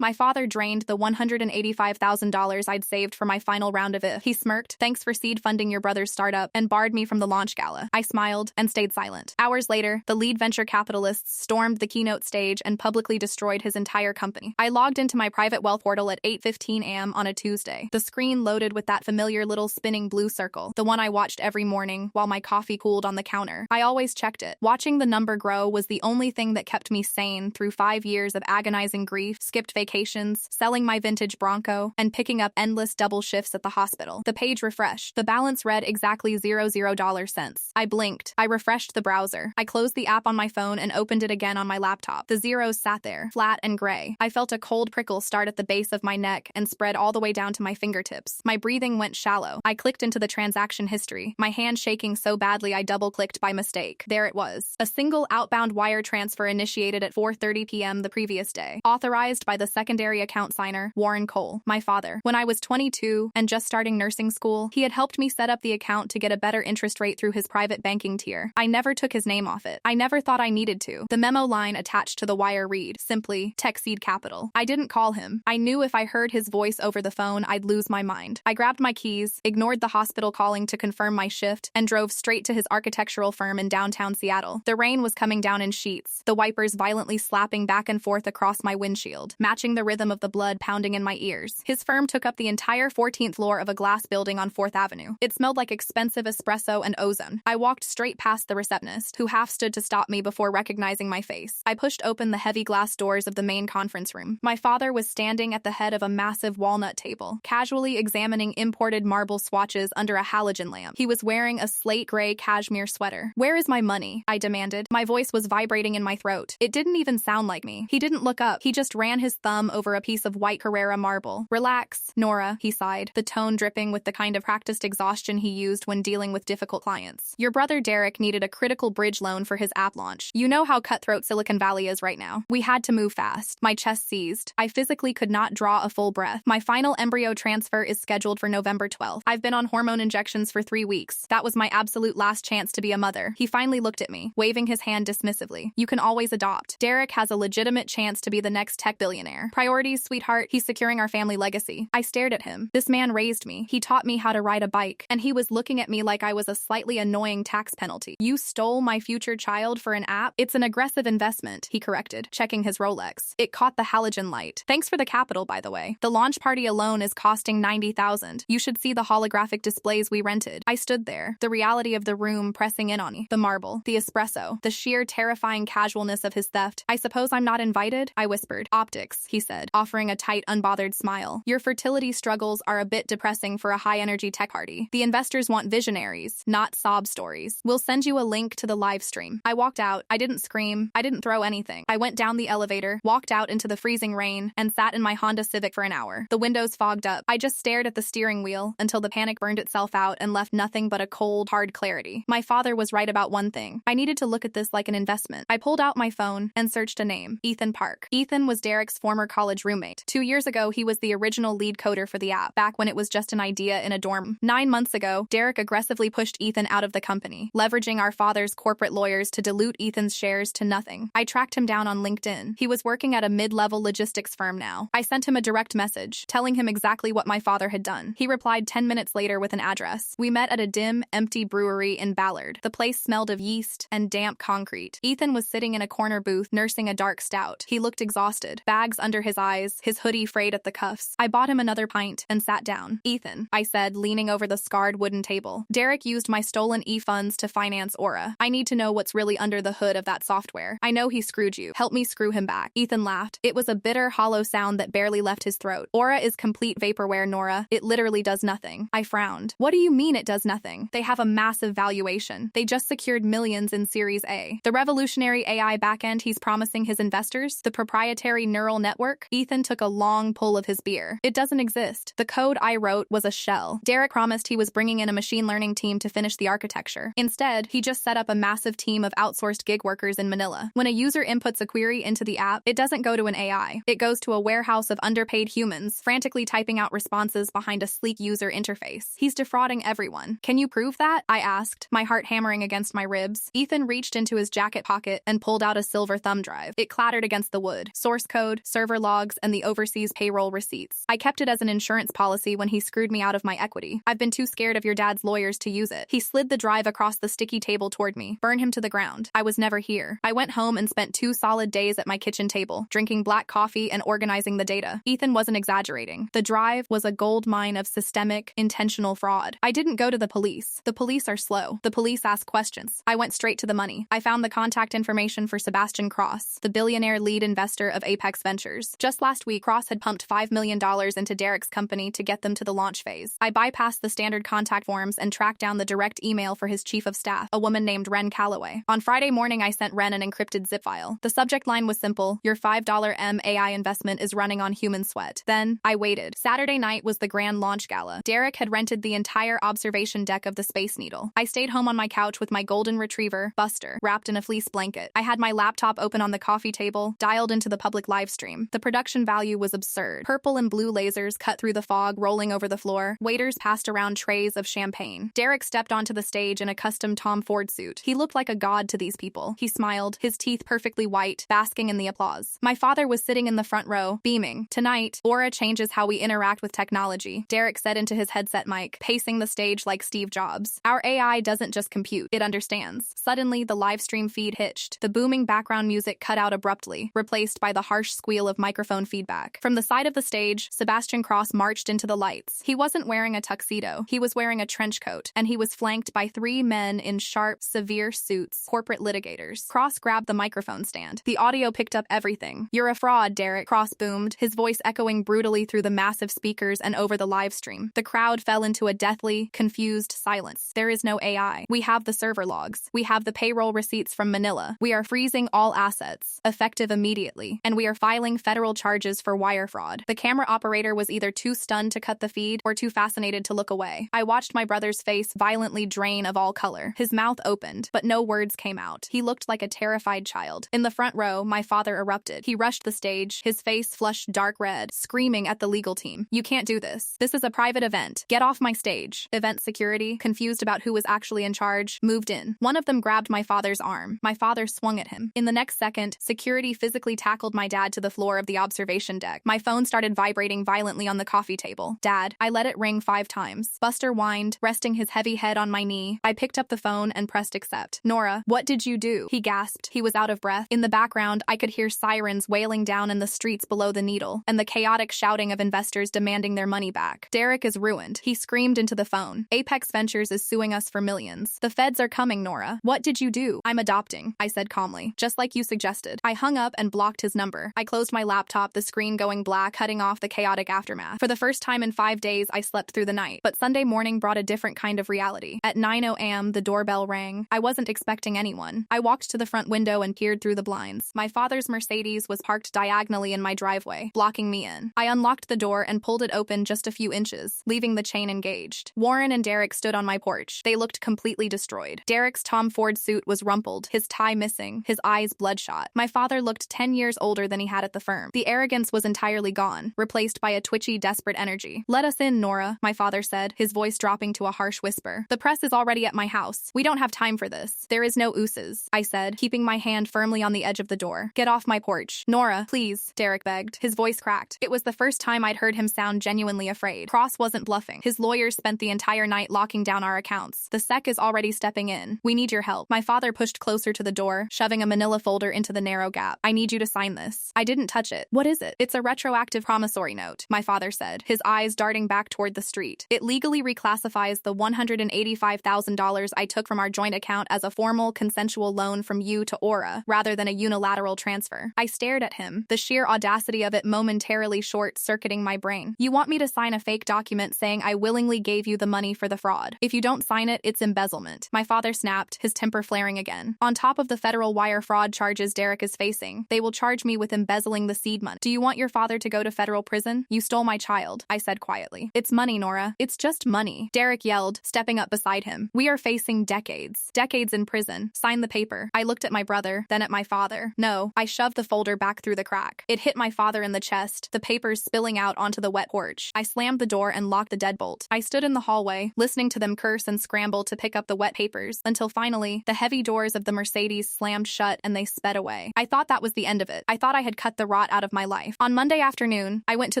My father drained the $185,000 I'd saved for my final round of IVF. He smirked, "Thanks for seed funding your brother's startup," and barred me from the launch gala. I smiled and stayed silent. Hours later, the lead venture capitalists stormed the keynote stage and publicly destroyed his entire company. I logged into my private wealth portal at 8:15 a.m. on a Tuesday. The screen loaded with that familiar little spinning blue circle, the one I watched every morning while my coffee cooled on the counter. I always checked it. Watching the number grow was the only thing that kept me sane through 5 years of agonizing grief, skipped vacations, selling my vintage Bronco, and picking up endless double shifts at the hospital. The page refreshed. The balance read exactly $0. I blinked. I refreshed the browser. I closed the app on my phone and opened it again on my laptop. The zeros sat there, flat and gray. I felt a cold prickle start at the base of my neck and spread all the way down to my fingertips. My breathing went shallow. I clicked into the transaction history, my hand shaking so badly I double-clicked by mistake. There it was. A single outbound wire transfer initiated at 4:30 p.m. the previous day. Authorized by the secondary account signer, Warren Cole, my father. When I was 22 and just starting nursing school, he had helped me set up the account to get a better interest rate through his private banking tier. I never took his name off it. I never thought I needed to. The memo line attached to the wire read, simply, Techseed Capital. I didn't call him. I knew if I heard his voice over the phone, I'd lose my mind. I grabbed my keys, ignored the hospital calling to confirm my shift, and drove straight to his architectural firm in downtown Seattle. The rain was coming down in sheets, the wipers violently slapping back and forth across my windshield, matching the rhythm of the blood pounding in my ears. His firm took up the entire 14th floor of a glass building on 4th Avenue. It smelled like expensive espresso and ozone. I walked straight past the receptionist, who half stood to stop me before recognizing my face. I pushed open the heavy glass doors of the main conference room. My father was standing at the head of a massive walnut table, casually examining imported marble swatches under a halogen lamp. He was wearing a slate gray cashmere sweater. "Where is my money?" I demanded. My voice was vibrating in my throat. It didn't even sound like me. He didn't look up. He just ran his thumb over a piece of white Carrara marble. "Relax, Nora," he sighed, the tone dripping with the kind of practiced exhaustion he used when dealing with difficult clients. "Your brother Derek needed a critical bridge loan for his app launch. You know how cutthroat Silicon Valley is right now. We had to move fast." My chest seized. I physically could not draw a full breath. "My final embryo transfer is scheduled for November 12th. I've been on hormone injections for 3 weeks. That was my absolute last chance to be a mother." He finally looked at me, waving his hand dismissively. "You can always adopt. Derek has a legitimate chance to be the next tech billionaire. Priorities, sweetheart. He's securing our family legacy." I stared at him. This man raised me. He taught me how to ride a bike, and he was looking at me like I was a slightly annoying tax penalty. "You stole my future child for an app? It's an aggressive investment," he corrected, checking his Rolex. It caught the halogen light. "Thanks for the capital, by the way. The launch party alone is costing $90,000. You should see the holographic displays we rented." I stood there, the reality of the room pressing in on me. The marble, the espresso, the sheer terrifying casualness of his theft. "I suppose I'm not invited?" I whispered. "Optics," he said, offering a tight, unbothered smile. "Your fertility struggles are a bit depressing for a high-energy tech party. The investors want visionaries, not sob stories. We'll send you a link to the live stream." I walked out. I didn't scream. I didn't throw anything. I went down the elevator, walked out into the freezing rain, and sat in my Honda Civic for an hour. The windows fogged up. I just stared at the steering wheel until the panic burned itself out and left nothing but a cold, hard clarity. My father was right about one thing. I needed to look at this like an investment. I pulled out my phone and searched a name: Ethan Park. Ethan was Derek's former college roommate. 2 years ago, he was the original lead coder for the app, back when it was just an idea in a dorm. 9 months ago, Derek aggressively pushed Ethan out of the company, leveraging our father's corporate lawyers to dilute Ethan's shares to nothing. I tracked him down on LinkedIn. He was working at a mid-level logistics firm now. I sent him a direct message, telling him exactly what my father had done. He replied 10 minutes later with an address. We met at a dim, empty brewery in Ballard. The place smelled of yeast and damp concrete. Ethan was sitting in a corner booth, nursing a dark stout. He looked exhausted, bags under his eyes, his hoodie frayed at the cuffs. I bought him another pint and sat down. "Ethan," I said, leaning over the scarred wooden table, "Derek used my stolen e-funds to finance Aura. I need to know what's really under the hood of that software. I know he screwed you. Help me screw him back." Ethan laughed. It was a bitter, hollow sound that barely left his throat. "Aura is complete vaporware, Nora. It literally does nothing." I frowned. "What do you mean it does nothing? They have a massive valuation. They just secured millions in Series A. The revolutionary AI backend he's promising his investors, the proprietary neural network." Ethan took a long pull of his beer. "It doesn't exist. The code I wrote was a shell. Derek promised he was bringing in a machine learning team to finish the architecture. Instead, he just set up a massive team of outsourced gig workers in Manila. When a user inputs a query into the app, it doesn't go to an AI. It goes to a warehouse of underpaid humans, frantically typing out responses behind a sleek user interface. He's defrauding everyone. Can you prove that?" I asked, my heart hammering against my ribs. Ethan reached into his jacket pocket and pulled out a silver thumb drive. It clattered against the wood. "Source code, server server logs, and the overseas payroll receipts. I kept it as an insurance policy when he screwed me out of my equity. I've been too scared of your dad's lawyers to use it. He slid the drive across the sticky table toward me. Burn him to the ground. I was never here. I went home and spent 2 solid days at my kitchen table, drinking black coffee and organizing the data. Ethan wasn't exaggerating. The drive was a gold mine of systemic, intentional fraud. I didn't go to the police. The police are slow. The police ask questions. I went straight to the money. I found the contact information for Sebastian Cross, the billionaire lead investor of Apex Ventures. Just last week, Cross had pumped $5 million into Derek's company to get them to the launch phase. I bypassed the standard contact forms and tracked down the direct email for his chief of staff, a woman named Ren Calloway. On Friday morning, I sent Ren an encrypted zip file. The subject line was simple: your $5 AI investment is running on human sweat. Then, I waited. Saturday night was the grand launch gala. Derek had rented the entire observation deck of the Space Needle. I stayed home on my couch with my golden retriever, Buster, wrapped in a fleece blanket. I had my laptop open on the coffee table, dialed into the public live stream. The production value was absurd. Purple and blue lasers cut through the fog, rolling over the floor. Waiters passed around trays of champagne. Derek stepped onto the stage in a custom Tom Ford suit. He looked like a god to these people. He smiled, his teeth perfectly white, basking in the applause. My father was sitting in the front row, beaming. Tonight, Aura changes how we interact with technology, Derek said into his headset mic, pacing the stage like Steve Jobs. Our AI doesn't just compute, it understands. Suddenly, the live stream feed hitched. The booming background music cut out abruptly, replaced by the harsh squeal of microphone feedback. From the side of the stage, Sebastian Cross marched into the lights. He wasn't wearing a tuxedo. He was wearing a trench coat, and he was flanked by 3 men in sharp, severe suits, corporate litigators. Cross grabbed the microphone stand. The audio picked up everything. "You're a fraud, Derek," Cross boomed, his voice echoing brutally through the massive speakers and over the live stream. The crowd fell into a deathly, confused silence. "There is no AI. We have the server logs. We have the payroll receipts from Manila. We are freezing all assets, effective immediately, and we are filing federal charges for wire fraud." The camera operator was either too stunned to cut the feed or too fascinated to look away. I watched my brother's face violently drain of all color. His mouth opened, but no words came out. He looked like a terrified child. In the front row, my father erupted. He rushed the stage, his face flushed dark red, screaming at the legal team. "You can't do this. This is a private event. Get off my stage." Event security, confused about who was actually in charge, moved in. One of them grabbed my father's arm. My father swung at him. In the next second, security physically tackled my dad to the floor of the observation deck. My phone started vibrating violently on the coffee table. "Dad." I let it ring 5 times. Buster whined, resting his heavy head on my knee. I picked up the phone and pressed accept. "Nora, what did you do?" he gasped. He was out of breath. In the background, I could hear sirens wailing down in the streets below the Needle, and the chaotic shouting of investors demanding their money back. "Derek is ruined," he screamed into the phone. "Apex Ventures is suing us for millions. The feds are coming, Nora. What did you do?" "I'm adopting," I said calmly, "just like you suggested." I hung up and blocked his number. I closed my laptop, the screen going black, cutting off the chaotic aftermath. For the first time in 5 days, I slept through the night. But Sunday morning brought a different kind of reality. At 9 a.m., the doorbell rang. I wasn't expecting anyone. I walked to the front window and peered through the blinds. My father's Mercedes was parked diagonally in my driveway, blocking me in. I unlocked the door and pulled it open just a few inches, leaving the chain engaged. Warren and Derek stood on my porch. They looked completely destroyed. Derek's Tom Ford suit was rumpled, his tie missing, his eyes bloodshot. My father looked 10 years older than he had at the firm. The arrogance was entirely gone, replaced by a twitchy, desperate energy. "Let us in, Nora," my father said, his voice dropping to a harsh whisper. "The press is already at my house. We don't have time for this." "There is no ooses," I said, keeping my hand firmly on the edge of the door. "Get off my porch." "Nora, please," Derek begged. His voice cracked. It was the first time I'd heard him sound genuinely afraid. Cross wasn't bluffing. His lawyers spent the entire night locking down our accounts. The SEC is already stepping in. "We need your help." My father pushed closer to the door, shoving a manila folder into the narrow gap. "I need you to sign this." I didn't touch it. "What is it?" "It's a retroactive promissory note," my father said, his eyes darting back toward the street. "It legally reclassifies the $185,000 I took from our joint account as a formal, consensual loan from you to Aura, rather than a unilateral transfer." I stared at him, the sheer audacity of it momentarily short-circuiting my brain. "You want me to sign a fake document saying I willingly gave you the money for the fraud. If you don't sign it, it's embezzlement." My father snapped, his temper flaring again. "On top of the federal wire fraud charges Derek is facing, they will charge me with embezzling the seed money. Do you want your father to go to federal prison? You stole my child," I said quietly. "It's money, Nora. It's just money," Derek yelled, stepping up beside him. "We are facing decades. Decades in prison. Sign the paper." I looked at my brother, then at my father. "No." I shoved the folder back through the crack. It hit my father in the chest, the papers spilling out onto the wet porch. I slammed the door and locked the deadbolt. I stood in the hallway, listening to them curse and scramble to pick up the wet papers, until finally, the heavy doors of the Mercedes slammed shut and they sped away. I thought that was the end of it. I thought I had cut the rod rot out of my life. On Monday afternoon, I went to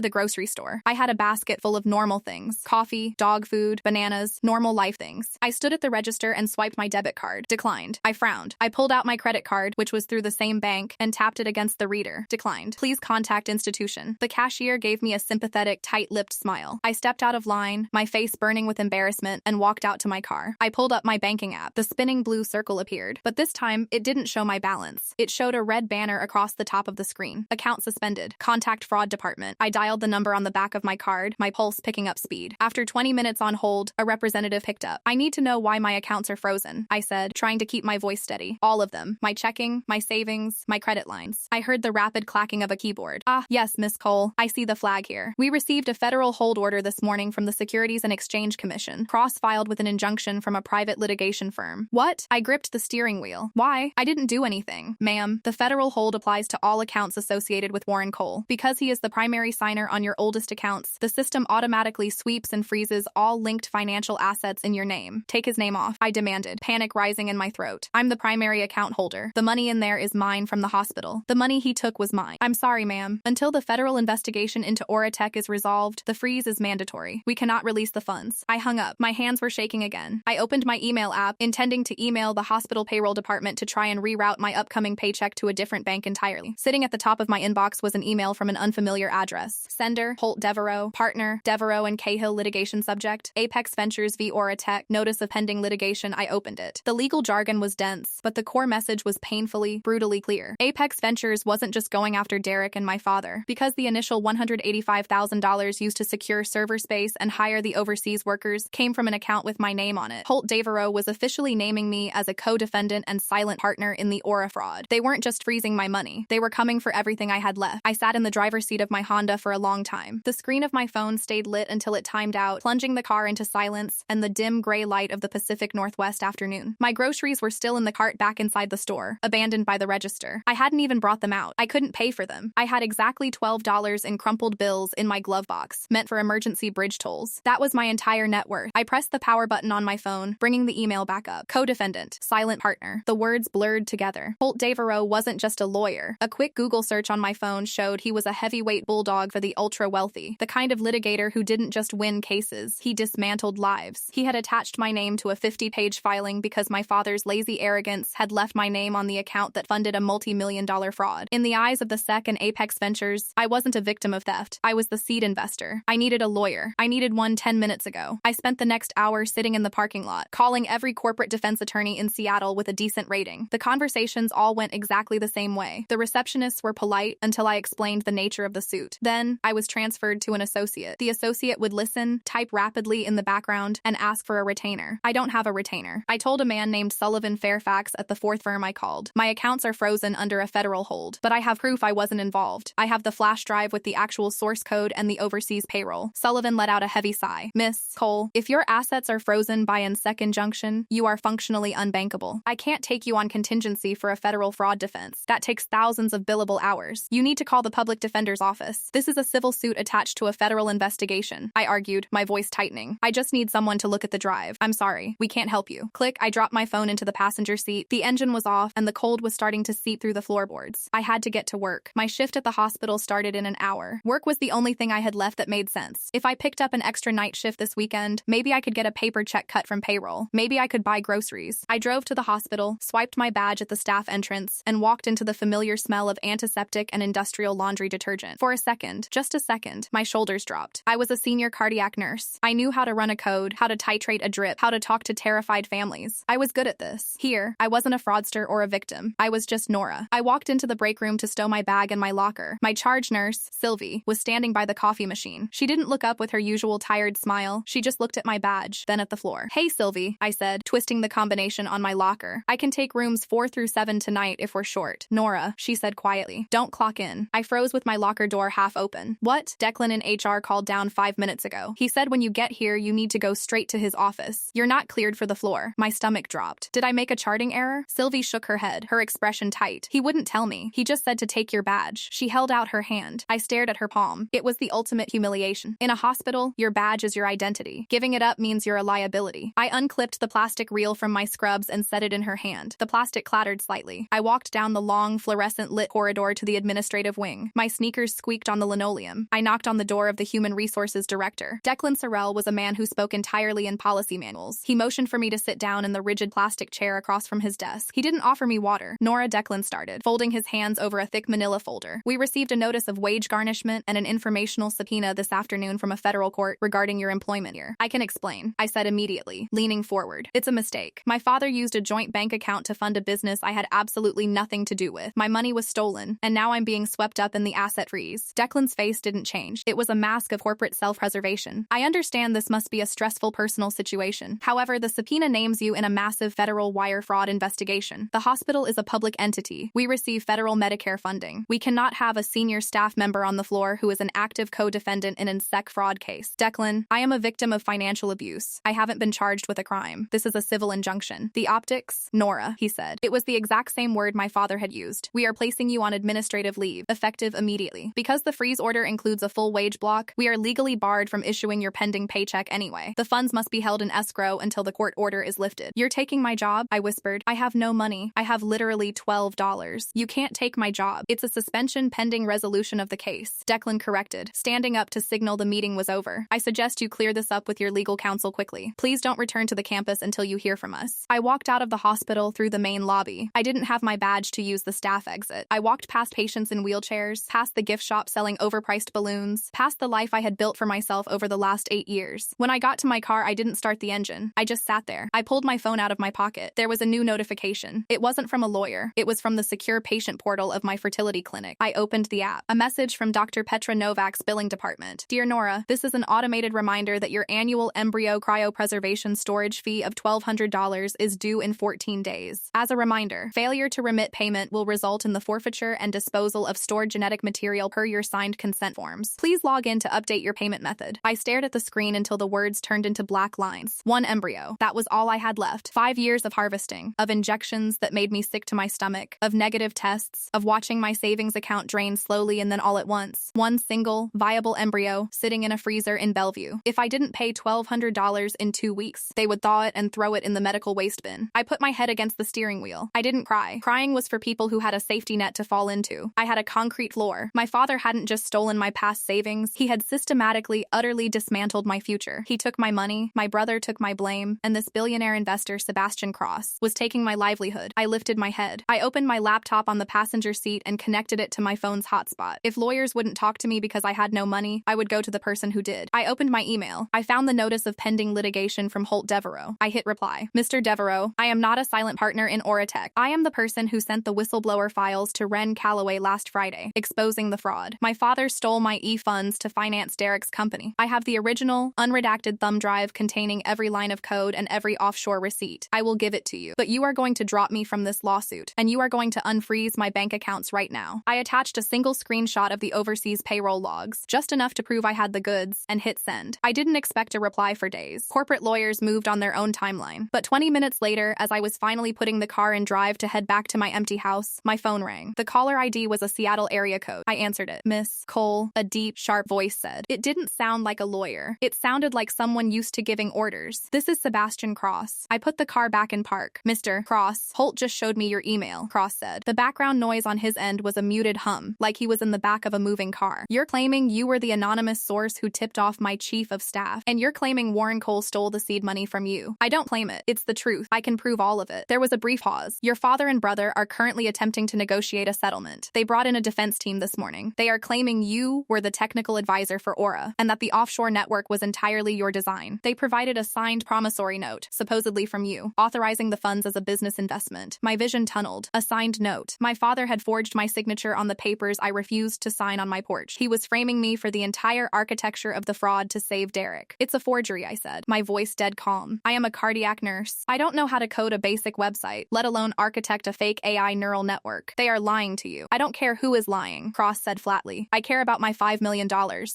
the grocery store. I had a basket full of normal things: coffee, dog food, bananas, normal life things. I stood at the register and swiped my debit card. Declined. I frowned. I pulled out my credit card, which was through the same bank, and tapped it against the reader. Declined. Please contact institution. The cashier gave me a sympathetic, tight-lipped smile. I stepped out of line, my face burning with embarrassment, and walked out to my car. I pulled up my banking app. The spinning blue circle appeared, but this time, it didn't show my balance. It showed a red banner across the top of the screen. Account suspended. Contact fraud department. I dialed the number on the back of my card, my pulse picking up speed. After 20 minutes on hold, a representative picked up. I need to know why my accounts are frozen, I said, trying to keep my voice steady. All of them. My checking, my savings, my credit lines. I heard the rapid clacking of a keyboard. Ah, yes, Miss Cole. I see the flag here. We received a federal hold order this morning from the Securities and Exchange Commission, cross-filed with an injunction from a private litigation firm. What? I gripped the steering wheel. Why? I didn't do anything. Ma'am, the federal hold applies to all accounts associated with Warren Cole. Because he is the primary signer on your oldest accounts, the system automatically sweeps and freezes all linked financial assets in your name. Take his name off, I demanded, panic rising in my throat. I'm the primary account holder. The money in there is mine from the hospital. The money he took was mine. I'm sorry, ma'am. Until the federal investigation into Oratech is resolved, the freeze is mandatory. We cannot release the funds. I hung up. My hands were shaking again. I opened my email app, intending to email the hospital payroll department to try and reroute my upcoming paycheck to a different bank entirely. Sitting at the top of my inbox was an email from an unfamiliar address. Sender, Holt Devereaux. Partner, Devereaux and Cahill. Litigation subject, Apex Ventures v. Oratech. Notice of pending litigation. I opened it. The legal jargon was dense, but the core message was painfully, brutally clear. Apex Ventures wasn't just going after Derek and my father. Because the initial $185,000 used to secure server space and hire the overseas workers came from an account with my name on it, Holt Devereaux was officially naming me as a co-defendant and silent partner in the Aura fraud. They weren't just freezing my money. They were coming for everything I had left. I sat in the driver's seat of my Honda for a long time. The screen of my phone stayed lit until it timed out, plunging the car into silence and the dim gray light of the Pacific Northwest afternoon. My groceries were still in the cart back inside the store, abandoned by the register. I hadn't even brought them out. I couldn't pay for them. I had exactly $12 in crumpled bills in my glove box, meant for emergency bridge tolls. That was my entire net worth. I pressed the power button on my phone, bringing the email back up. Co-defendant, silent partner. The words blurred together. Holt Devereaux wasn't just a lawyer. A quick Google search on my phone showed he was a heavyweight bulldog for the ultra-wealthy, the kind of litigator who didn't just win cases, he dismantled lives. He had attached my name to a 50-page filing because my father's lazy arrogance had left my name on the account that funded a multi-million-dollar fraud. In the eyes of the SEC and Apex Ventures, I wasn't a victim of theft. I was the seed investor. I needed a lawyer. I needed one 10 minutes ago. I spent the next hour sitting in the parking lot, calling every corporate defense attorney in Seattle with a decent rating. The conversations all went exactly the same way. The receptionists were polite until I explained the nature of the suit. Then, I was transferred to an associate. The associate would listen, type rapidly in the background, and ask for a retainer. I don't have a retainer. I told a man named Sullivan Fairfax at the fourth firm I called. My accounts are frozen under a federal hold, but I have proof I wasn't involved. I have the flash drive with the actual source code and the overseas payroll. Sullivan let out a heavy sigh. Miss Cole, if your assets are frozen by an SEC injunction, you are functionally unbankable. I can't take you on contingency for a federal fraud defense. That takes thousands of billable hours. You need to call the public defender's office. This is a civil suit attached to a federal investigation, I argued, my voice tightening. I just need someone to look at the drive. I'm sorry, we can't help you. Click, I dropped my phone into the passenger seat. The engine was off and the cold was starting to seep through the floorboards. I had to get to work. My shift at the hospital started in an hour. Work was the only thing I had left that made sense. If I picked up an extra night shift this weekend, maybe I could get a paper check cut from payroll. Maybe I could buy groceries. I drove to the hospital, swiped my badge at the staff entrance, and walked into the familiar smell of antiseptic and industrial laundry detergent. For a second, just a second, my shoulders dropped. I was a senior cardiac nurse. I knew how to run a code, how to titrate a drip, how to talk to terrified families. I was good at this. Here, I wasn't a fraudster or a victim. I was just Nora. I walked into the break room to stow my bag in my locker. My charge nurse, Sylvie, was standing by the coffee machine. She didn't look up with her usual tired smile. She just looked at my badge, then at the floor. Hey, Sylvie, I said, twisting the combination on my locker. I can take rooms 4 through 7 tonight if we're short. Nora, she said quietly. Don't clock in. I froze with my locker door half open. What? Declan in HR called down 5 minutes ago. He said when you get here, you need to go straight to his office. You're not cleared for the floor. My stomach dropped. Did I make a charting error? Sylvie shook her head, her expression tight. He wouldn't tell me. He just said to take your badge. She held out her hand. I stared at her palm. It was the ultimate humiliation. In a hospital, your badge is your identity. Giving it up means you're a liability. I unclipped the plastic reel from my scrubs and set it in her hand. The plastic clattered slightly. I walked down the long, fluorescent lit corridor to the administrative wing. My sneakers squeaked on the linoleum. I knocked on the door of the human resources director. Declan Sorrell was a man who spoke entirely in policy manuals. He motioned for me to sit down in the rigid plastic chair across from his desk. He didn't offer me water. Nora, Declan started, folding his hands over a thick manila folder. We received a notice of wage garnishment and an informational subpoena this afternoon from a federal court regarding your employment here. I can explain, I said immediately, leaning forward. It's a mistake. My father used a joint bank account to fund a business I had absolutely nothing to do with. My money was stolen, and now I'm being swept up in the asset freeze. Declan's face didn't change. It was a mask of corporate self-preservation. I understand this must be a stressful personal situation. However, the subpoena names you in a massive federal wire fraud investigation. The hospital is a public entity. We receive federal Medicare funding. We cannot have a senior staff member on the floor who is an active co-defendant in an SEC fraud case. Declan, I am a victim of financial abuse. I haven't been charged with a crime. This is a civil injunction. The optics? Nora, he said. It was the exact same word my father had used. We are placing you on administrative leave, effective immediately. Because the freeze order includes a full wage block, we are legally barred from issuing your pending paycheck anyway. The funds must be held in escrow until the court order is lifted. You're taking my job? I whispered. I have no money. I have literally $12. You can't take my job. It's a suspension pending resolution of the case. Declan corrected, standing up to signal the meeting was over. I suggest you clear this up with your legal counsel quickly. Please don't return to the campus until you hear from us. I walked out of the hospital through the main lobby. I didn't have my badge to use the staff exit. I walked past patients in wheelchairs, past the gift shop selling overpriced balloons, past the life I had built for myself over the last 8 years. When I got to my car, I didn't start the engine. I just sat there. I pulled my phone out of my pocket. There was a new notification. It wasn't from a lawyer. It was from the secure patient portal of my fertility clinic. I opened the app. A message from Dr. Petra Novak's billing department. Dear Nora, this is an automated reminder that your annual embryo cryopreservation storage fee of $1,200 is due in 14 days. As a reminder, failure to remit payment will result in the forfeiture and disposal of stored genetic material per your signed consent forms. Please log in to update your payment method. I stared at the screen until the words turned into black lines. One embryo. That was all I had left. 5 years of harvesting, of injections that made me sick to my stomach, of negative tests, of watching my savings account drain slowly and then all at once. One single, viable embryo sitting in a freezer in Bellevue. If I didn't pay $1,200 in 2 weeks, they would thaw it and throw it in the medical waste bin. I put my head against the steering wheel. I didn't cry. Crying was for people who had a safety net to fall into. I had a concrete floor. My father hadn't just stolen my past savings. He had systematically, utterly dismantled my future. He took my money, my brother took my blame, and this billionaire investor, Sebastian Cross, was taking my livelihood. I lifted my head. I opened my laptop on the passenger seat and connected it to my phone's hotspot. If lawyers wouldn't talk to me because I had no money, I would go to the person who did. I opened my email. I found the notice of pending litigation from Holt Devereaux. I hit reply. Mr. Devereaux, I am not a silent partner in Oratech. I am the person who sent the whistleblower files to Ren Calloway last Friday, exposing the fraud. My father stole my e-funds to finance Derek's company. I have the original, unredacted thumb drive containing every line of code and every offshore receipt. I will give it to you. But you are going to drop me from this lawsuit, and you are going to unfreeze my bank accounts right now. I attached a single screenshot of the overseas payroll logs, just enough to prove I had the goods, and hit send. I didn't expect a reply for days. Corporate lawyers moved on their own timeline. But 20 minutes later, as I was finally putting the car in drive to head back to my empty house, my phone rang. The caller ID was a Seattle area code. I answered it. Miss Cole, a deep, sharp voice said. It didn't sound like a lawyer. It sounded like someone used to giving orders. This is Sebastian Cross. I put the car back in park. Mr. Cross, Holt just showed me your email, Cross said. The background noise on his end was a muted hum, like he was in the back of a moving car. You're claiming you were the anonymous source who tipped off my chief of staff, and you're claiming Warren Cole stole the seed money from you. I don't claim it. It's the truth. I can prove all of it. There was a brief pause. Your father and brother are currently attempting to negotiate a settlement. They brought in a defense team this morning. They are claiming you were the technical advisor for Aura, and that the offshore network was entirely your design. They provided a signed promissory note, supposedly from you, authorizing the funds as a business investment. My vision tunneled. A signed note. My father had forged my signature on the papers I refused to sign on my porch. He was framing me for the entire architecture of the fraud to save Derek. It's a forgery, I said, my voice dead calm. I am a cardiac nurse. I don't know how to code a basic website, let alone architect a fake AI neural network. They are lying to you. I don't care who is lying, Cross said flatly. I care about my $5 million.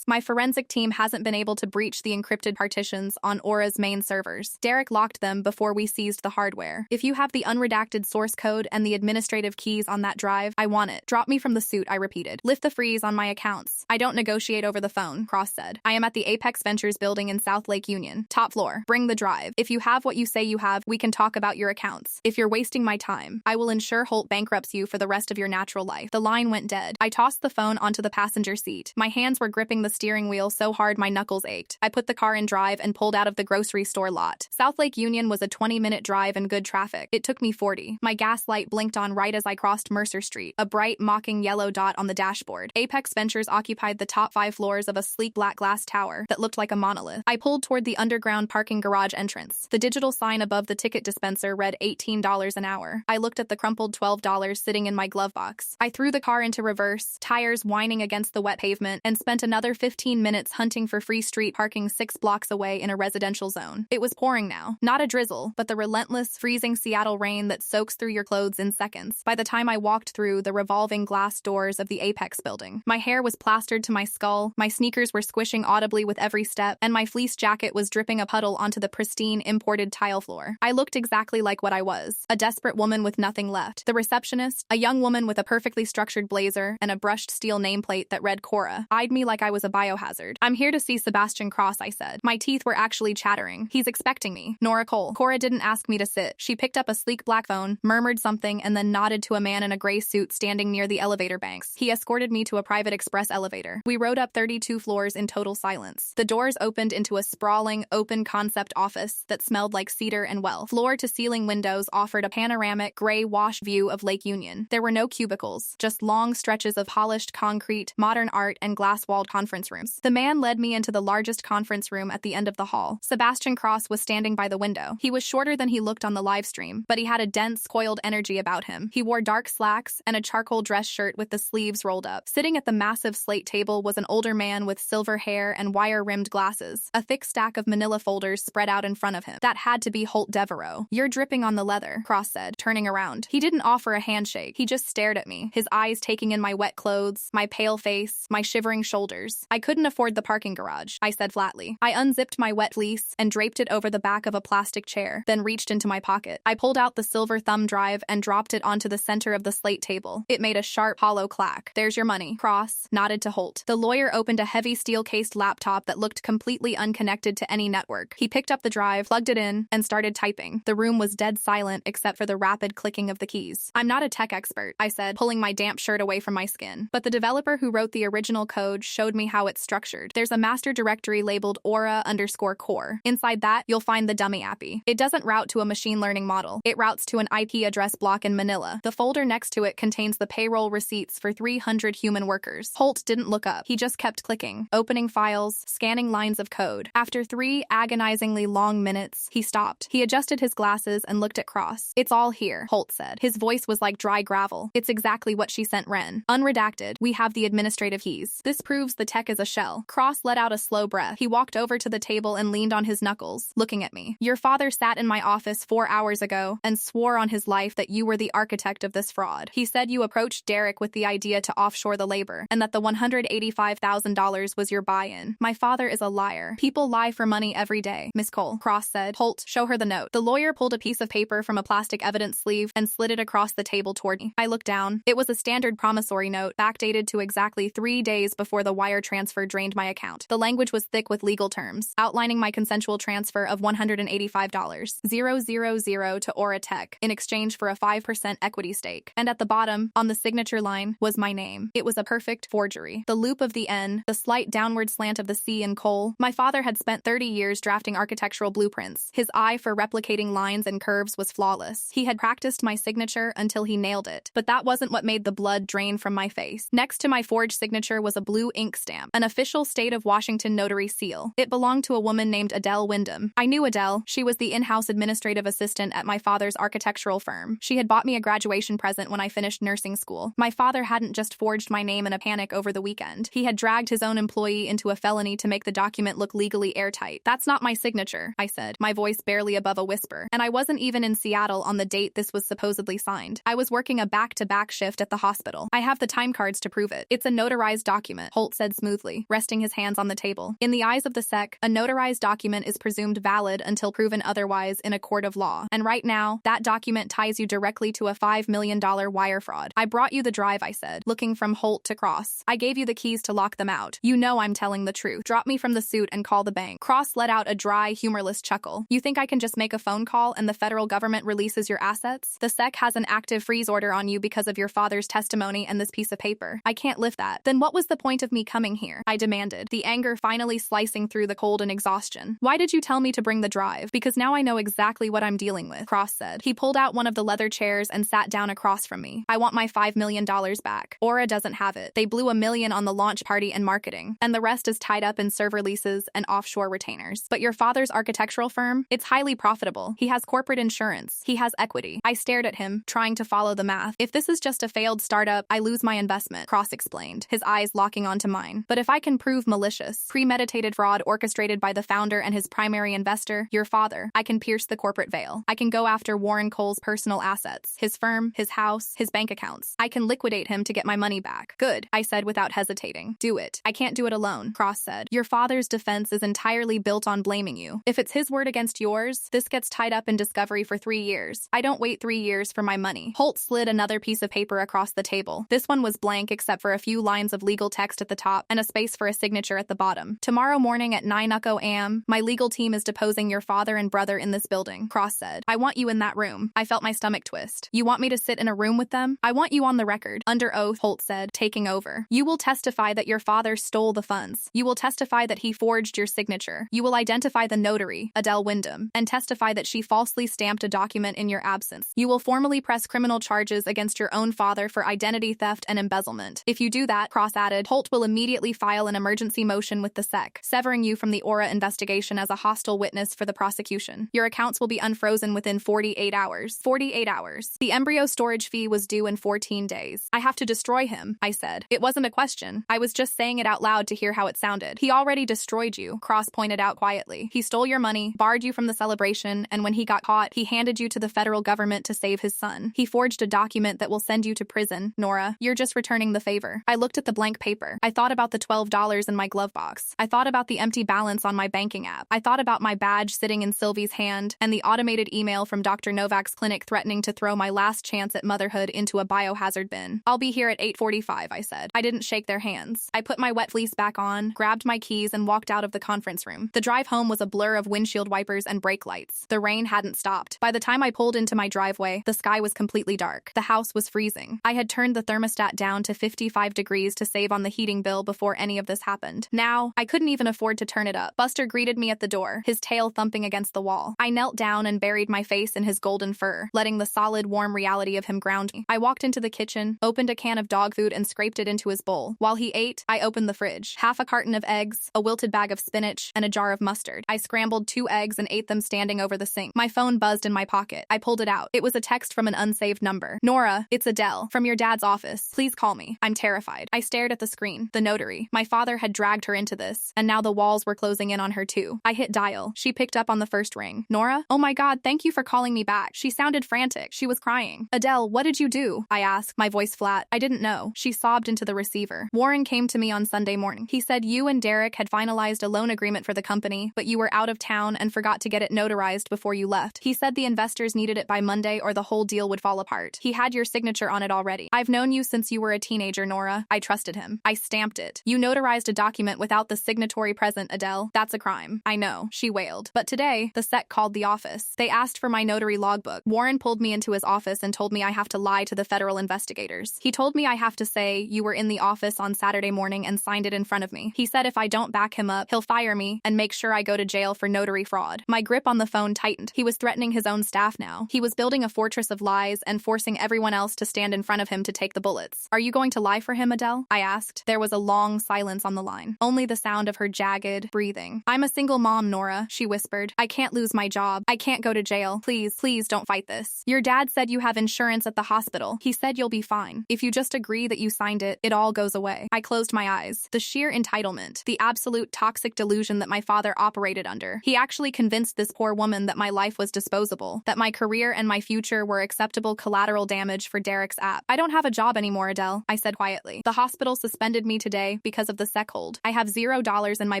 My forensic team hasn't been able to breach the encrypted partitions on Aura's main servers. Derek locked them before we seized the hardware. If you have the unredacted source code and the administrative keys on that drive, I want it. Drop me from the suit, I repeated. Lift the freeze on my accounts. I don't negotiate over the phone, Cross said. I am at the Apex Ventures building in South Lake Union. Top floor. Bring the drive. If you have what you say you have, we can talk about your accounts. If you're wasting my time, I will ensure Holt bankrupts you for the rest of your natural life. The line went dead. I tossed the phone onto the passenger seat. My hands were gripping the steering wheel so hard my knuckles ached. I put the car in drive and pulled out of the grocery store lot. South Lake Union was a 20-minute drive in good traffic. It took me 40. My gas light blinked on right as I crossed Mercer Street, a bright, mocking yellow dot on the dashboard. Apex Ventures occupied the top 5 floors of a sleek black glass tower that looked like a monolith. I pulled toward the underground parking garage entrance. The digital sign above the ticket dispenser read $18 an hour. I looked at the crumpled $12 sitting in my glove box. I threw the car into reverse, tires whining against the wet pavement, and spent another 15 minutes hunting for free street parking 6 blocks away in a residential zone. It was pouring now. Not a drizzle, but the relentless, freezing Seattle rain that soaks through your clothes in seconds. By the time I walked through the revolving glass doors of the Apex building, my hair was plastered to my skull, my sneakers were squishing audibly with every step, and my fleece jacket was dripping a puddle onto the pristine, imported tile floor. I looked exactly like what I was, a desperate woman with nothing left. The receptionist, a young woman with a perfectly structured blazer and a brushed steel nameplate that read Cora, eyed me like I was a biohazard. "I'm here to see Sebastian Cross," I said. My teeth were actually chattering. "He's expecting me." Nora Cole. Cora didn't ask me to sit. She picked up a sleek black phone, murmured something, and then nodded to a man in a gray suit standing near the elevator banks. He escorted me to a private express elevator. We rode up 32 floors in total silence. The doors opened into a sprawling, open-concept office that smelled like cedar and wealth. Floor-to-ceiling windows offered a panoramic, gray-wash view of Lake Union. There were no cubicles, just long stretches of polished concrete, modern art, and glass-walled conference rooms. The man led me into the largest conference room at the end of the hall. Sebastian Cross was standing by the window. He was shorter than he looked on the live stream, but he had a dense, coiled energy about him. He wore dark slacks and a charcoal dress shirt with the sleeves rolled up. Sitting at the massive slate table was an older man with silver hair and wire-rimmed glasses, a thick stack of manila folders spread out in front of him. That had to be Holt Devereaux. "You're dripping on the leather," Cross said, turning around. He didn't offer a handshake. He just stared at me, his eyes taking in my wet clothes, my pale face, my shivering shoulders. "I couldn't afford the parking garage," I said flatly. I unzipped my wet fleece and draped it over the back of a plastic chair, then reached into my pocket. I pulled out the silver thumb drive and dropped it onto the center of the slate table. It made a sharp, hollow clack. "There's your money." Cross nodded to Holt. The lawyer opened a heavy steel-cased laptop that looked completely unconnected to any network. He picked up the drive, plugged it in, and started typing. The room was dead silent except for the rapid clicking of the keys. "I'm not a tech expert," I said, pulling my damp shirt away from my skin. "But the developer who wrote the original code showed me how it's structured. There's a master directory labeled aura_core. Inside that, you'll find the dummy appy. It doesn't route to a machine learning model. It routes to an IP address block in Manila. The folder next to it contains the payroll receipts for 300 human workers." Holt didn't look up. He just kept clicking, opening files, scanning lines of code. After 3 agonizingly long minutes, he stopped. He adjusted his glasses and looked at Cross. "It's all here," Holt said. His voice was like dry gravel. "It's exactly what she sent Ren. Unredacted. We have the administrative keys. This proves the tech is a shell." Cross let out a slow breath. He walked over to the table and leaned on his knuckles, looking at me. "Your father sat in my office 4 hours ago and swore on his life that you were the architect of this fraud. He said you approached Derek with the idea to offshore the labor, and that the $185,000 was your buy-in. My father is a liar. People lie for money every day." "Miss Cole," Cross said. "Holt, show her the note." The lawyer pulled a piece of paper from a plastic evidence sleeve and slid it across the table toward me. I looked down. It was a standard promissory note, backdated to exactly 3 days before the wire transfer drained my account. The language was thick with legal terms, outlining my consensual transfer of $185,000 to Aura Tech in exchange for a 5% equity stake. And at the bottom, on the signature line, was my name. It was a perfect forgery. The loop of the N, the slight downward slant of the C in Cole. My father had spent 30 years drafting architectural blueprints. His eye for replicating lines and curves was flawless. He had practiced my signature until he nailed it. But that wasn't what made the blood drain from my face. Next to my forged signature was a blue ink stamp, an official state of Washington notary seal. It belonged to a woman named Adele Wyndham. I knew Adele. She was the in-house administrative assistant at my father's architectural firm. She had bought me a graduation present when I finished nursing school. My father hadn't just forged my name in a panic over the weekend. He had dragged his own employee into a felony to make the document look legally airtight. "That's not my signature," I said, my voice barely above a whisper. And I wasn't even in Seattle on the date this was supposedly signed. I was working a back-to-back shift at the hospital. I have the time cards to prove it. "It's a notarized document," Holt said smoothly, resting his hands on the table. "In the eyes of the SEC, a notarized document is presumed valid until proven otherwise in a court of law. And right now, that document ties you directly to a $5 million wire fraud." "I brought you the drive," I said, looking from Holt to Cross. "I gave you the keys to lock them out. You know I'm telling the truth. Drop me from the suit and call the bank." Cross let out a dry, humorless chuckle. "You think I can just make a phone call and the federal government releases your assets? The SEC has an active freeze order on you because of your father's father's testimony and this piece of paper. I can't lift that. Then what was the point of me coming here? I demanded, the anger finally slicing through the cold and exhaustion. Why did you tell me to bring the drive? Because now I know exactly what I'm dealing with, Cross said. He pulled out one of the leather chairs and sat down across from me. I want my $5 million back. Aura doesn't have it. They blew $1 million on the launch party and marketing, and the rest is tied up in server leases and offshore retainers. But your father's architectural firm? It's highly profitable. He has corporate insurance. He has equity. I stared at him, trying to follow the math. If this is just a failed startup, I lose my investment, Cross explained, his eyes locking onto mine. But if I can prove malicious, premeditated fraud orchestrated by the founder and his primary investor, your father, I can pierce the corporate veil. I can go after Warren Cole's personal assets, his firm, his house, his bank accounts. I can liquidate him to get my money back. Good, I said without hesitating. Do it. I can't do it alone, Cross said. Your father's defense is entirely built on blaming you. If it's his word against yours, this gets tied up in discovery for 3 years. I don't wait 3 years for my money. Holt slid another piece of paper across the table. This one was blank except for a few lines of legal text at the top and a space for a signature at the bottom. Tomorrow morning at 9 a.m., my legal team is deposing your father and brother in this building, Cross said. I want you in that room. I felt my stomach twist. You want me to sit in a room with them? I want you on the record. Under oath, Holt said, taking over. You will testify that your father stole the funds. You will testify that he forged your signature. You will identify the notary, Adele Wyndham, and testify that she falsely stamped a document in your absence. You will formally press criminal charges against your own father for identity theft and embezzlement. If you do that, Cross added, Holt will immediately file an emergency motion with the SEC, severing you from the Aura investigation as a hostile witness for the prosecution. Your accounts will be unfrozen within 48 hours. 48 hours. The embryo storage fee was due in 14 days. I have to destroy him, I said. It wasn't a question. I was just saying it out loud to hear how it sounded. He already destroyed you, Cross pointed out quietly. He stole your money, barred you from the celebration, and when he got caught, he handed you to the federal government to save his son. He forged a document that will send you to prison. Nora, you're just returning the favor. I looked at the blank paper. I thought about the $12 in my glove box. I thought about the empty balance on my banking app. I thought about my badge sitting in Sylvie's hand and the automated email from Dr. Novak's clinic threatening to throw my last chance at motherhood into a biohazard bin. I'll be here at 8:45, I said. I didn't shake their hands. I put my wet fleece back on, grabbed my keys, and walked out of the conference room. The drive home was a blur of windshield wipers and brake lights. The rain hadn't stopped. By the time I pulled into my driveway, the sky was completely dark. The house was freezing. I had turned the thermostat down to 55 degrees to save on the heating bill before any of this happened. Now, I couldn't even afford to turn it up. Buster greeted me at the door, his tail thumping against the wall. I knelt down and buried my face in his golden fur, letting the solid, warm reality of him ground me. I walked into the kitchen, opened a can of dog food, and scraped it into his bowl. While he ate, I opened the fridge. Half a carton of eggs, a wilted bag of spinach, and a jar of mustard. I scrambled 2 eggs and ate them standing over the sink. My phone buzzed in my pocket. I pulled it out. It was a text from an unsaved number. Nora, it's Adele, from your dad's office. Please call me. I'm terrified. I stared at the screen. The notary. My father had dragged her into this, and now the walls were closing in on her too. I hit dial. She picked up on the first ring. Nora? Oh my God, thank you for calling me back. She sounded frantic. She was crying. Adele, what did you do? I asked, my voice flat. I didn't know. She sobbed into the receiver. Warren came to me on Sunday morning. He said you and Derek had finalized a loan agreement for the company, but you were out of town and forgot to get it notarized before you left. He said the investors needed it by Monday or the whole deal would fall apart. He had your signature on it already. I've known you since you were a teenager, Nora. I trusted him. I stamped it. You notarized a document without the signatory present, Adele. That's a crime. I know, she wailed. But today, the SEC called the office. They asked for my notary logbook. Warren pulled me into his office and told me I have to lie to the federal investigators. He told me I have to say you were in the office on Saturday morning and signed it in front of me. He said if I don't back him up, he'll fire me and make sure I go to jail for notary fraud. My grip on the phone tightened. He was threatening his own staff now. He was building a fortress of lies and forcing everyone else to stand in front of him to take the bullets. Are you going to lie for him, Adele? I asked. There was a long silence on the line. Only the sound of her jagged breathing. I'm a single mom, Nora, she whispered. I can't lose my job. I can't go to jail. Please, please don't fight this. Your dad said you have insurance at the hospital. He said you'll be fine. If you just agree that you signed it, it all goes away. I closed my eyes. The sheer entitlement, the absolute toxic delusion that my father operated under. He actually convinced this poor woman that my life was disposable, that my career and my future were acceptable collateral damage for Derek's app. I don't have a job anymore, Adele, I said quietly. The hospital suspended me today because of the SEC hold. I have $0 in my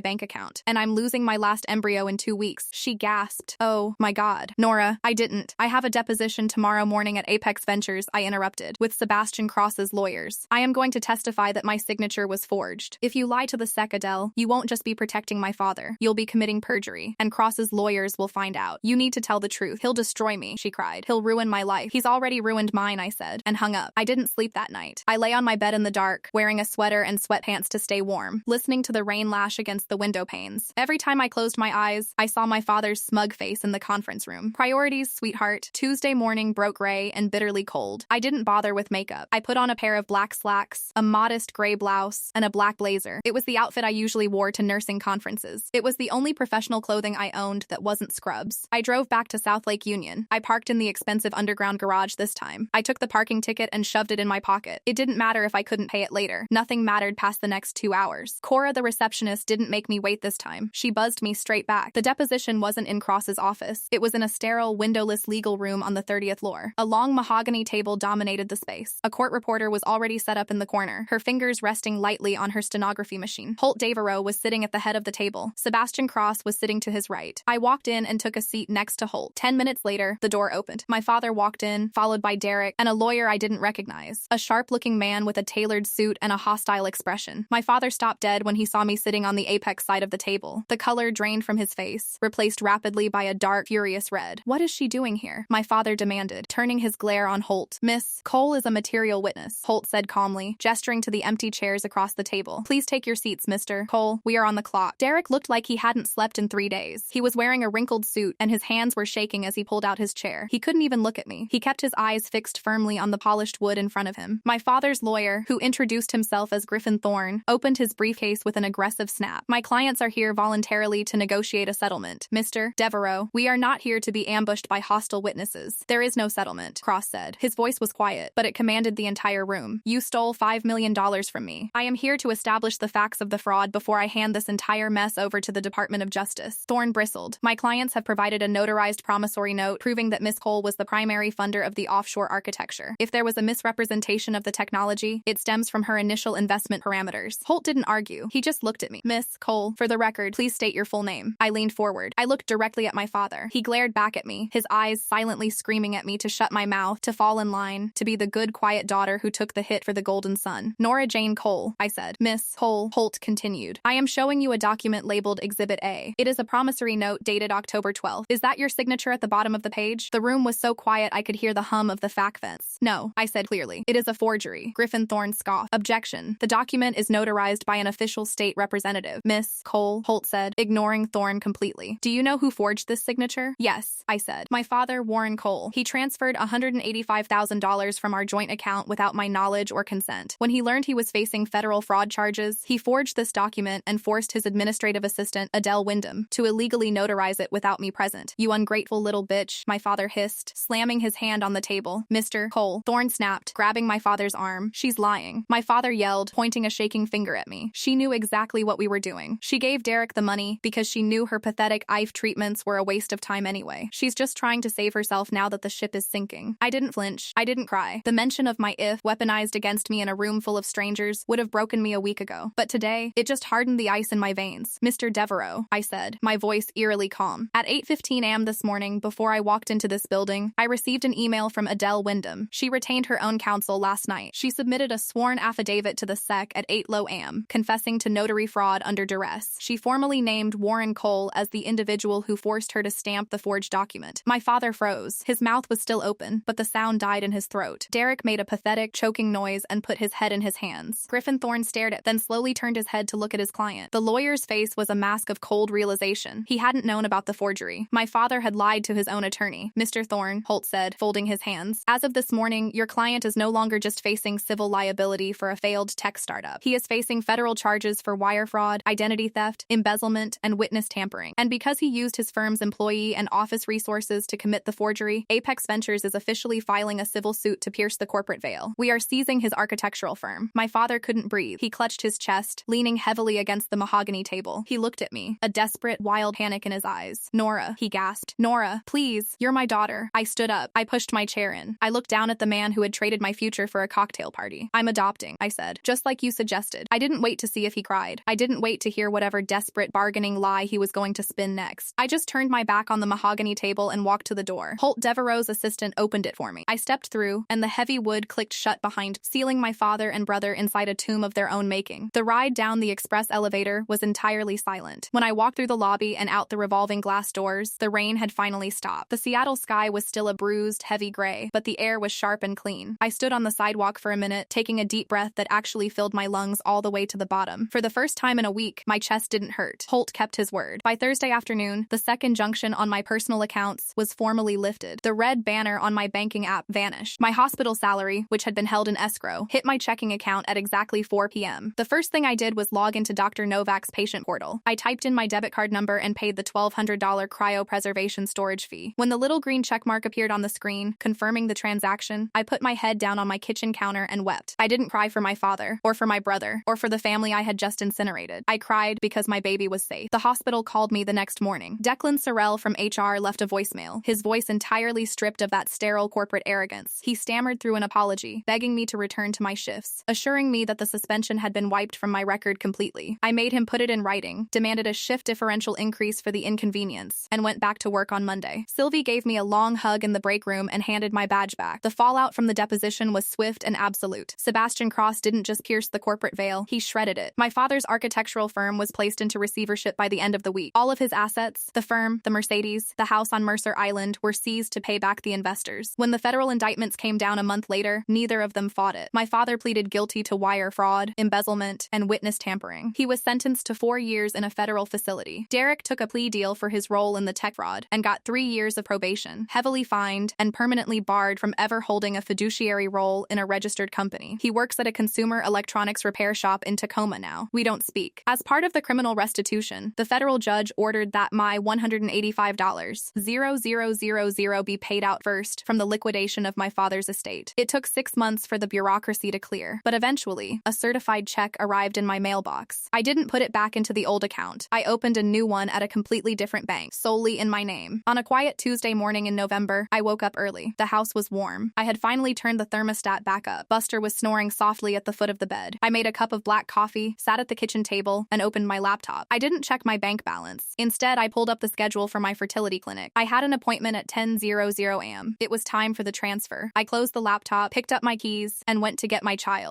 bank account, and I'm losing my last embryo in 2 weeks. She gasped. Oh, my God. Nora, I didn't. I have a deposition tomorrow morning at Apex Ventures, I interrupted, with Sebastian Cross's lawyers. I am going to testify that my signature was forged. If you lie to the SEC, Adele, you won't just be protecting my father. You'll be committing perjury, and Cross's lawyers will find out. You need to tell the truth. He'll destroy me, she cried. He'll ruin my life. He's already ruined mine, I said, and hung up. I didn't sleep that night. I lay on my bed in the dark, wearing a sweater and sweatpants to stay warm, listening to the rain lash against the window panes. Every time I closed my eyes, I saw my father's smug face in the conference room. Priorities, sweetheart. Tuesday morning broke gray and bitterly cold. I didn't bother with makeup. I put on a pair of black slacks, a modest gray blouse, and a black blazer. It was the outfit I usually wore to nursing conferences. It was the only professional clothing I owned that wasn't scrubs. I drove back to South Lake Union. I parked in the expensive underground garage this time. I took the parking ticket and shoved it in my pocket. It didn't matter if I couldn't pay it later. Nothing mattered past the next 2 hours. Cora, the receptionist, didn't make me wait this time. She buzzed me straight back. The deposition wasn't in Cross's office. It was in a sterile, windowless legal room on the 30th floor. A long mahogany table dominated the space. A court reporter was already set up in the corner, her fingers resting lightly on her stenography machine. Holt Devereaux was sitting at the head of the table. Sebastian Cross was sitting to his right. I walked in and took a seat next to Holt. 10 minutes later, the door opened. My father walked in, followed by Derek and a lawyer I didn't recognize. A sharp-looking man with a tailored suit and a hostile expression. My father stopped dead when he saw me sitting on the apex side of the table. The color drained from his face, replaced rapidly by a dark, furious red. "What is she doing here?" my father demanded, turning his glare on Holt. "Miss Cole is a material witness," Holt said calmly, gesturing to the empty chairs across the table. "Please take your seats, Mr. Cole. We are on the clock." Derek looked like he hadn't slept in 3 days. He was wearing a wrinkled suit, and his hands were shaking as he pulled out his chair. He couldn't even look at me. He kept his eyes fixed firmly on the polished wood in front of him. My father's lawyer, who introduced himself as Griffin Thorne, opened his briefcase with an aggressive snap. "My clients are here voluntarily to negotiate a settlement. Mr. Devereaux, we are not here to be ambushed by hostile witnesses. There is no settlement," Cross said. His voice was quiet, but it commanded the entire room. "You stole $5 million from me. I am here to establish the facts of the fraud before I hand this entire mess over to the Department of Justice." Thorne bristled. "My clients have provided a notarized promissory note proving that Miss Cole was the primary funder of the offshore architecture. If there was a misrepresentation of the technology, it stems from her initial investment parameters." Holt didn't argue. He just looked at me. "Miss Cole, for the record, please state your full name." I leaned forward. I looked directly at my father. He glared back at me, his eyes silently screaming at me to shut my mouth, to fall in line, to be the good, quiet daughter who took the hit for the golden son. "Nora Jane Cole," I said. "Miss Cole," Holt continued, "I am showing you a document labeled Exhibit A. It is a promissory note dated October 12th. Is that your signature at the bottom of the page?" The room was so quiet I could hear the hum of the fac fence. "No," I said clearly. "It is a forgery." Griffin Thorne scoffed. "Objection. The document is notarized by an official state representative." "Miss Cole," Holt said, ignoring Thorne completely. "Do you know who forged this signature?" "Yes," I said. "My father, Warren Cole. He transferred $185,000 from our joint account without my knowledge or consent. When he learned he was facing federal fraud charges, he forged this document and forced his administrative assistant, Adele Wyndham, to illegally notarize it without me present." "You ungrateful little bitch," my father hissed, slamming his hand on the table. "Mr. Cole," Thorne snapped, grabbing my father's arm. "She's lying," my father yelled, pointing a shaking finger at me. "She knew exactly what we were doing. She gave Derek the money because she knew her pathetic IVF treatments were a waste of time anyway. She's just trying to save herself now that the ship is sinking." I didn't flinch. I didn't cry. The mention of my if weaponized against me in a room full of strangers would have broken me a week ago. But today, it just hardened the ice in my veins. "Mr. Devereaux," I said, my voice eerily calm. "At 8:15 a.m. this morning, before I walked into this building, I received an email from Adele Wyndham. She retained her own counsel last night. She submitted a sworn affidavit to the SEC at 8:00 a.m., confessing to notary fraud under duress. She formally named Warren Cole as the individual who forced her to stamp the forged document." My father froze. His mouth was still open, but the sound died in his throat. Derek made a pathetic, choking noise and put his head in his hands. Griffin Thorne stared at, then slowly turned his head to look at his client. The lawyer's face was a mask of cold realization. He hadn't known about the forgery. My father had lied to his own attorney. "Mr. Thorne," Holt said, folding his hands, "as of this morning, your client is no longer just facing civil liability for a failed tech startup. He is facing federal charges for wire fraud, identity theft, embezzlement, and witness tampering. And because he used his firm's employee and office resources to commit the forgery, Apex Ventures is officially filing a civil suit to pierce the corporate veil. We are seizing his architectural firm." My father couldn't breathe. He clutched his chest, leaning heavily against the mahogany table. He looked at me, a desperate, wild panic in his eyes. "Nora," he gasped. "Nora, please, you're my daughter." I stood up. I pushed my chair in. I looked down at the man who had traded my future for a cocktail party. "I'm adopting," I said, "just like you suggested." I didn't wait to see if he cried. I didn't wait to hear whatever desperate bargaining lie he was going to spin next. I just turned my back on the mahogany table and walked to the door. Holt Devereaux's assistant opened it for me. I stepped through, and the heavy wood clicked shut behind, sealing my father and brother inside a tomb of their own making. The ride down the express elevator was entirely silent. When I walked through the lobby and out the revolving glass doors, the rain had finally stopped. The Seattle sky was still a bruised, heavy gray, but the air was sharp and clean. screen. I stood on the sidewalk for a minute, taking a deep breath that actually filled my lungs all the way to the bottom. For the first time in a week, my chest didn't hurt. Holt kept his word. By Thursday afternoon, the second junction on my personal accounts was formally lifted. The red banner on my banking app vanished. My hospital salary, which had been held in escrow, hit my checking account at exactly 4 p.m. The first thing I did was log into Dr. Novak's patient portal. I typed in my debit card number and paid the $1,200 cryopreservation storage fee. When the little green checkmark appeared on the screen, confirming the transaction, I put my head down on my kitchen counter and wept. I didn't cry for my father, or for my brother, or for the family I had just incinerated. I cried because my baby was safe. The hospital called me the next morning. Declan Sorrell from HR left a voicemail, his voice entirely stripped of that sterile corporate arrogance. He stammered through an apology, begging me to return to my shifts, assuring me that the suspension had been wiped from my record completely. I made him put it in writing, demanded a shift differential increase for the inconvenience, and went back to work on Monday. Sylvie gave me a long hug in the break room and handed my badge back. The fallout from the deposition was swift and absolute. Sebastian Cross didn't just pierce the corporate veil, he shredded it. My father's architectural firm was placed into receivership by the end of the week. All of his assets, the firm, the Mercedes, the house on Mercer Island, were seized to pay back the investors. When the federal indictments came down a month later, neither of them fought it. My father pleaded guilty to wire fraud, embezzlement, and witness tampering. He was sentenced to 4 years in a federal facility. Derek took a plea deal for his role in the tech fraud and got 3 years of probation, heavily fined, and permanently barred from ever holding a fiduciary role in a registered company. He works at a consumer electronics repair shop in Tacoma now. We don't speak. As part of the criminal restitution, the federal judge ordered that my $185,000 be paid out first from the liquidation of my father's estate. It took 6 months for the bureaucracy to clear, but eventually, a certified check arrived in my mailbox. I didn't put it back into the old account. I opened a new one at a completely different bank, solely in my name. On a quiet Tuesday morning in November, I woke up early. The house was warm. I had finally turned the thermostat back up. Buster was snoring softly at the foot of the bed. I made a cup of black coffee, sat at the kitchen table, and opened my laptop. I didn't check my bank balance. Instead, I pulled up the schedule for my fertility clinic. I had an appointment at 10:00 a.m. It was time for the transfer. I closed the laptop, picked up my keys, and went to get my child.